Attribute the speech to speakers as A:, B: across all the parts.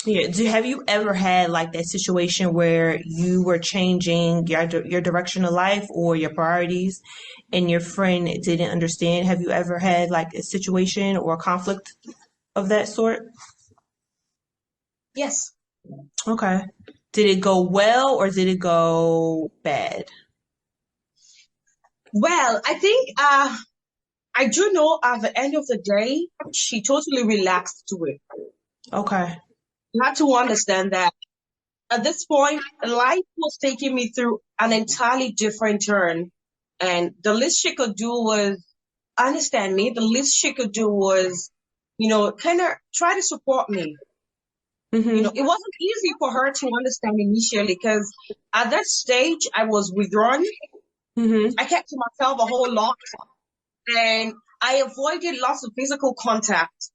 A: Yeah. Have you ever had like that situation where you were changing your direction of life or your priorities and your friend didn't understand? Have you ever had like a situation or a conflict of that sort?
B: Yes.
A: Okay. Did it go well or did it go bad?
B: Well, I think I do know at the end of the day, she totally relaxed to it.
A: Okay.
B: You have to understand that at this point, life was taking me through an entirely different turn. And the least she could do was understand me. The least she could do was, kind of try to support me.
A: Mm-hmm.
B: It wasn't easy for her to understand initially because at that stage I was withdrawn.
A: Mm-hmm.
B: I kept to myself a whole lot and I avoided lots of physical contact.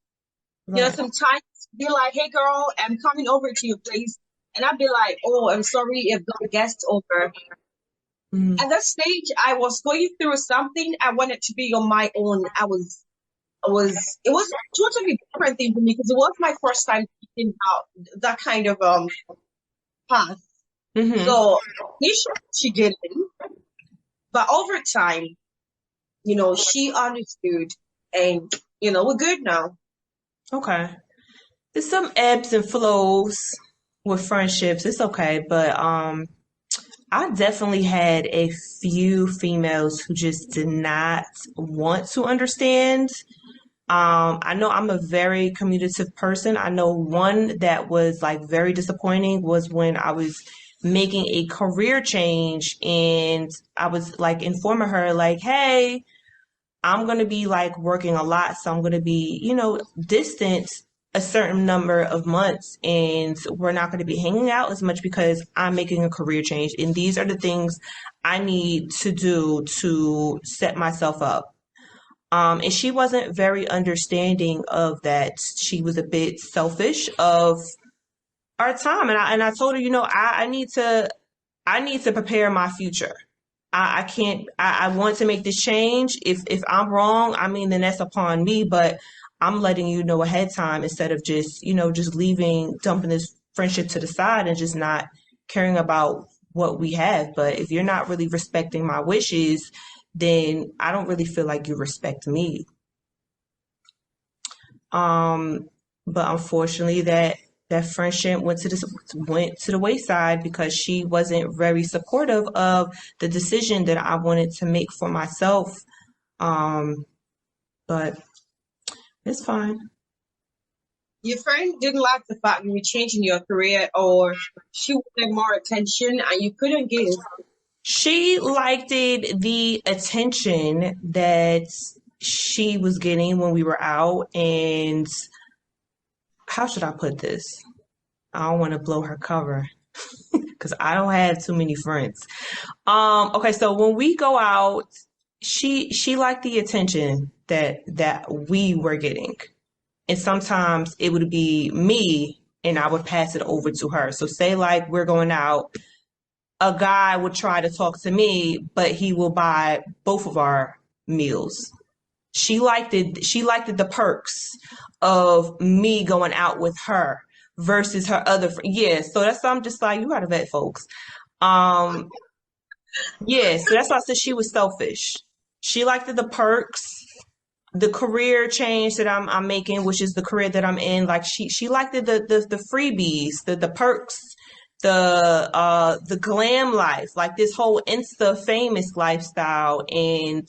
A: Right.
B: Sometimes be like, hey girl, I'm coming over to your place. And I'd be like, oh, I'm sorry if got guests over.
A: Mm-hmm.
B: At that stage, I was going through something. I wanted to be on my own. It was a totally different thing for me because it was my first time thinking out that kind of path.
A: Mm-hmm.
B: So initially she didn't, but over time, she understood, and we're good now.
A: Okay. There's some ebbs and flows with friendships. It's okay, but I definitely had a few females who just did not want to understand. I know I'm a very communicative person. I know one that was like very disappointing was when I was making a career change and I was like informing her like, hey, I'm going to be like working a lot, so I'm going to be, distant a certain number of months and we're not going to be hanging out as much because I'm making a career change and these are the things I need to do to set myself up. And she wasn't very understanding of that. She was a bit selfish of our time. And I told her, I need to prepare my future. I can't I want to make this change. If I'm wrong, I mean then that's upon me, but I'm letting you know ahead of time instead of just, just leaving, dumping this friendship to the side and just not caring about what we have. But if you're not really respecting my wishes, then I don't really feel like you respect me. Um, but unfortunately, that friendship went to the wayside because she wasn't very supportive of the decision that I wanted to make for myself. Um, but it's fine.
B: Your friend didn't like the fact you were changing your career, or she wanted more attention and you couldn't give.
A: She liked it, the attention that she was getting when we were out, and how should I put this? I don't want to blow her cover because I don't have too many friends. Okay, so when we go out, she liked the attention that we were getting. And sometimes it would be me and I would pass it over to her. So say like we're going out, a guy would try to talk to me, but he will buy both of our meals. She liked the perks of me going out with her versus her other friend. Yeah, so that's why I'm just like, you gotta vet folks. Um, yeah, so that's why I said she was selfish. She liked the perks, the career change that I'm making, which is the career that I'm in. Like she liked the freebies, the perks, the glam life, like this whole Insta famous lifestyle. And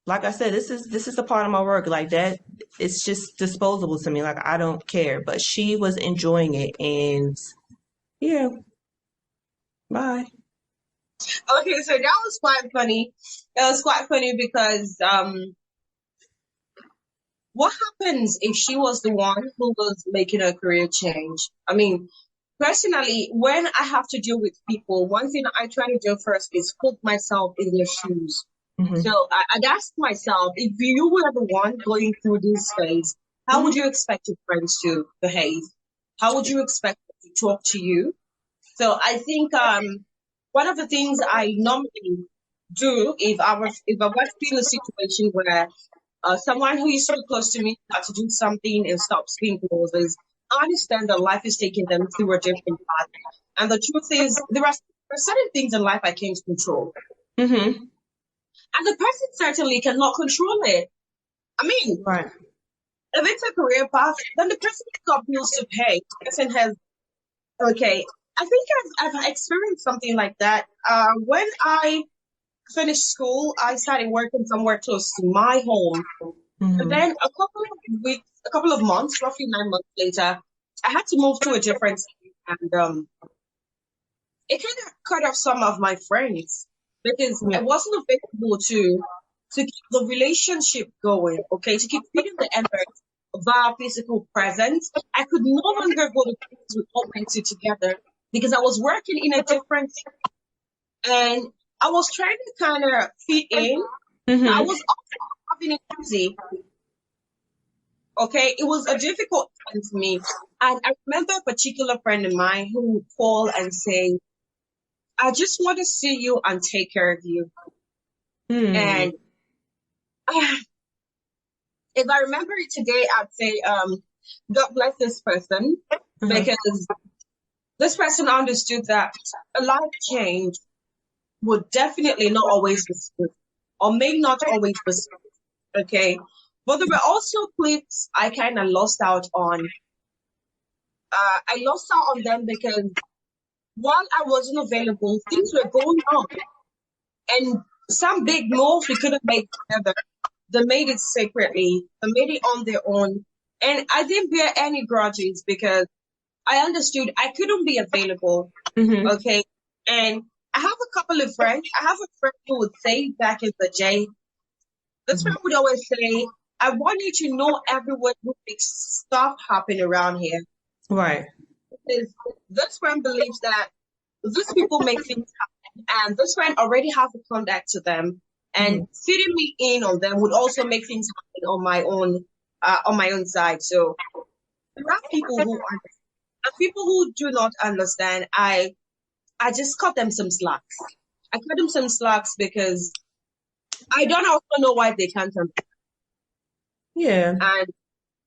A: like I said, this is a part of my work. Like that, it's just disposable to me. Like I don't care. But she was enjoying it, and yeah, bye.
B: Okay, so that was quite funny. That was quite funny because what happens if she was the one who was making a career change? I mean, personally, when I have to deal with people, one thing I try to do first is put myself in their shoes. So
A: Hmm.
B: I'd ask myself, if you were the one going through this phase, how would
A: Hmm.
B: you expect your friends to behave? How would you expect them to talk to you? So I think one of the things I normally do if I was in a situation where someone who is so close to me had to do something and stops being close is understand that life is taking them through a different path. And the truth is, there are certain things in life I can't control.
A: Mm-hmm.
B: And the person certainly cannot control it. I mean,
A: Right.
B: if it's a career path, then the person has got bills to pay. The person has, okay. I think I've experienced something like that. When I finished school, I started working somewhere close to my home. And
A: Mm-hmm.
B: then a couple of months, roughly 9 months later, I had to move to a different city. And it kind of cut off some of my friends because I
A: Yeah.
B: wasn't available to keep the relationship going, okay, to keep feeding the embers via physical presence. I could no longer go to places we all went to together because I was working in a different city and I was trying to kind of fit in. I
A: Mm-hmm.
B: was also having it easy. Okay, it was a difficult time for me. And I remember a particular friend of mine who would call and say, I just want to see you and take care of you.
A: Mm-hmm.
B: And if I remember it today, I'd say, God bless this person
A: Uh-huh.
B: because this person understood that a life change would definitely not always be smooth or may not always be smooth. Okay. But there were also clips I kind of lost out on. I lost out on them because while I wasn't available, things were going on. And some big moves we couldn't make together. They made it secretly. They made it on their own. And I didn't bear any grudges because I understood I couldn't be available.
A: Mm-hmm.
B: Okay. And I have a couple of friends. I have a friend who would say back in the day, this friend would always say, I want you to know everyone who makes stuff happen around here.
A: Right.
B: Because this friend believes that these people make things happen and this friend already have a contact to them
A: Mm-hmm.
B: and fitting me in on them would also make things happen on my own side. So there are people who understand. And people who do not understand, I just cut them some slacks. I cut them some slacks because I don't also know why they can't understand.
A: Yeah.
B: And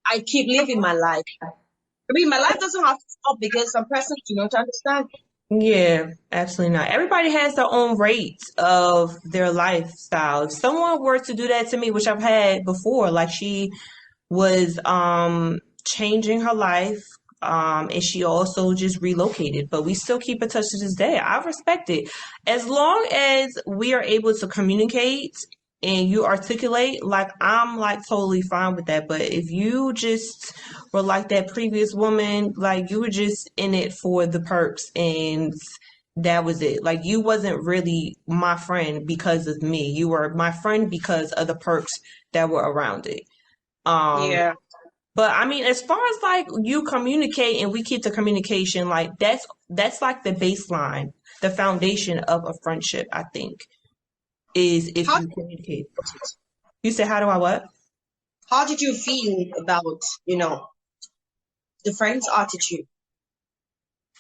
B: I keep living my life. I mean, my life doesn't have to stop because some persons do not understand.
A: Yeah, absolutely not. Everybody has their own rates of their lifestyle. If someone were to do that to me, which I've had before, like she was changing her life, and she also just relocated, but we still keep in touch to this day. I respect it. As long as we are able to communicate and you articulate, like I'm like totally fine with that. But if you just were like that previous woman, like you were just in it for the perks and that was it. Like you wasn't really my friend because of me. You were my friend because of the perks that were around it. Um,
B: Yeah.
A: but I mean, as far as like you communicate and we keep the communication, like that's like the baseline, the foundation of a friendship, I think, is if
B: How
A: you communicate. You say, how do I what?
B: how did you feel about, the friend's attitude?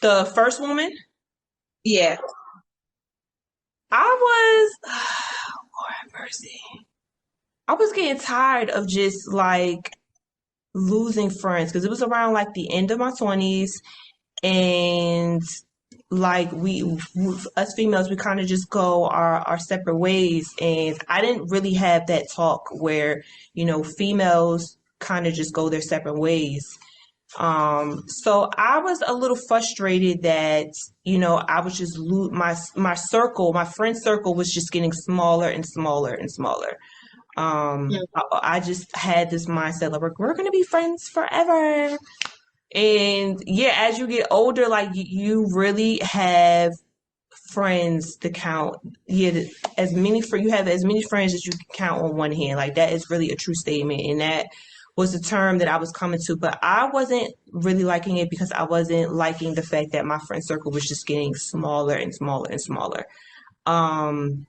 A: The first woman,
B: Yeah.
A: I was, Lord have mercy. I was getting tired of just like losing friends because it was around like the end of my 20s and like us females we kind of just go our separate ways and I didn't really have that talk where females kind of just go their separate ways. So I was a little frustrated that I was just my friend circle was just getting smaller and smaller and smaller. I just had this mindset like we're gonna be friends forever. And yeah, as you get older, like you really have friends to count. Yeah, as many for you have as many friends as you can count on one hand. Like that is really a true statement, and that was the term that I was coming to. But I wasn't really liking it because I wasn't liking the fact that my friend circle was just getting smaller and smaller and smaller. Um,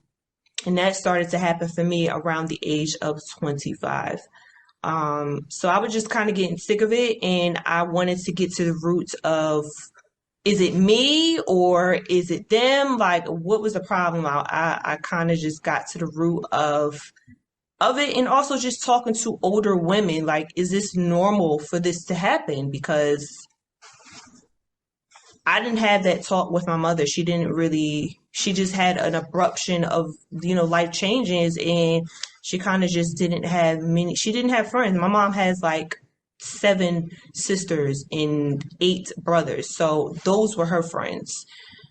A: and that started to happen for me around the age of 25. So I was just kind of getting sick of it, and I wanted to get to the roots of is it me or is it them? Like, what was the problem? I kind of just got to the root of it, and also just talking to older women. Like, is this normal for this to happen? Because I didn't have that talk with my mother. She didn't really, she just had an abruption of, life changes, and she kind of just didn't have many, she didn't have friends. My mom has like seven sisters and eight brothers. So those were her friends.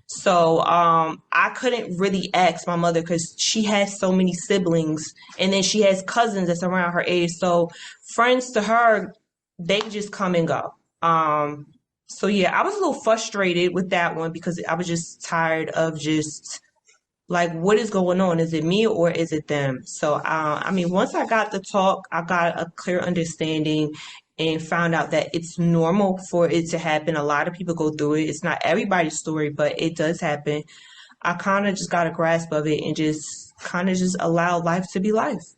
A: So I couldn't really ask my mother because she has so many siblings, and then she has cousins that's around her age. So friends to her, they just come and go. So yeah, I was a little frustrated with that one because I was just tired of just like, what is going on? Is it me or is it them? So I mean, once I got the talk, I got a clear understanding and found out that it's normal for it to happen. A lot of people go through it. It's not everybody's story, but it does happen. I kind of just got a grasp of it and just kind of just allow life to be life.